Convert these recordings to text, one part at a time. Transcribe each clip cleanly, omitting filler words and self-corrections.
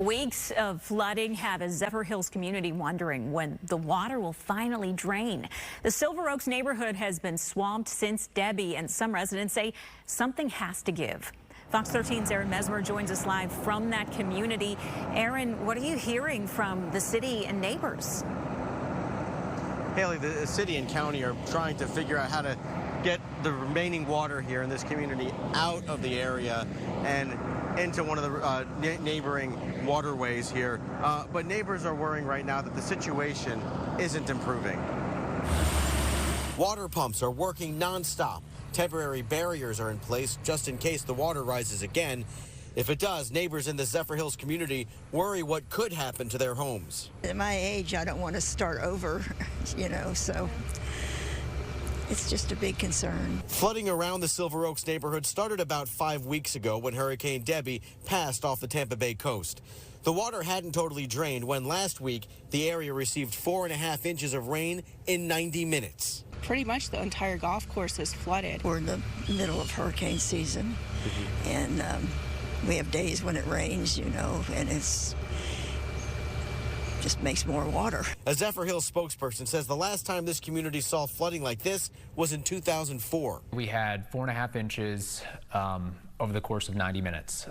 Weeks of flooding have a Zephyrhills community wondering when the water will finally drain. The Silver Oaks neighborhood has been swamped since Debby, and some residents say something has to give. Fox 13's Aaron Mesmer joins us live from that community. Aaron, what are you hearing from the city and neighbors? Haley, the city and county are trying to figure out how to get the remaining water here in this community out of the area and into one of the neighboring waterways here. But neighbors are worrying right now that the situation isn't improving. Water pumps are working nonstop. Temporary barriers are in place just in case the water rises again. If it does, neighbors in the Zephyrhills community worry what could happen to their homes. At my age, I don't want to start over, so it's just a big concern. Flooding around the Silver Oaks neighborhood started about 5 weeks ago when Hurricane Debby passed off the Tampa Bay coast. The water hadn't totally drained when last week the area received 4.5 inches of rain in 90 minutes. Pretty much the entire golf course is flooded. We're in the middle of hurricane season, and we have days when it rains, and it's just makes more water. A Zephyrhills spokesperson says the last time this community saw flooding like this was in 2004. We had 4.5 inches over the course of 90 minutes.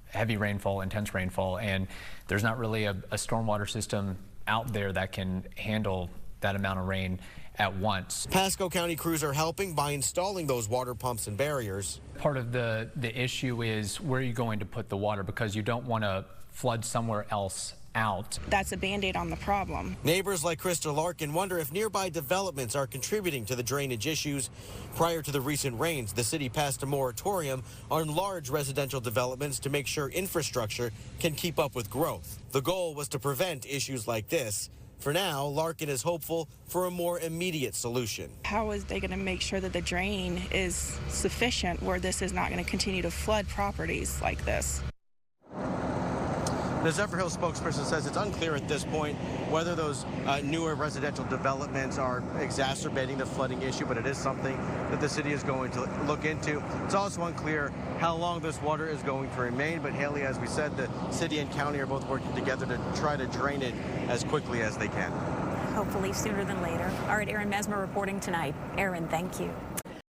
Heavy rainfall, intense rainfall, and there's not really a stormwater system out there that can handle that amount of rain at once. Pasco County crews are helping by installing those water pumps and barriers. Part of the issue is where are you going to put the water, because you don't want to flood somewhere else out. That's a Band-Aid on the problem. Neighbors like Krista Larkin wonder if nearby developments are contributing to the drainage issues. Prior to the recent rains, the city passed a moratorium on large residential developments to make sure infrastructure can keep up with growth. The goal was to prevent issues like this. For now, Larkin is hopeful for a more immediate solution. How is they going to make sure that the drain is sufficient where this is not going to continue to flood properties like this? The Zephyrhills spokesperson says it's unclear at this point whether those newer residential developments are exacerbating the flooding issue, but it is something that the city is going to look into. It's also unclear how long this water is going to remain, but Haley, as we said, the city and county are both working together to try to drain it as quickly as they can. Hopefully sooner than later. All right, Aaron Mesmer reporting tonight. Aaron, thank you.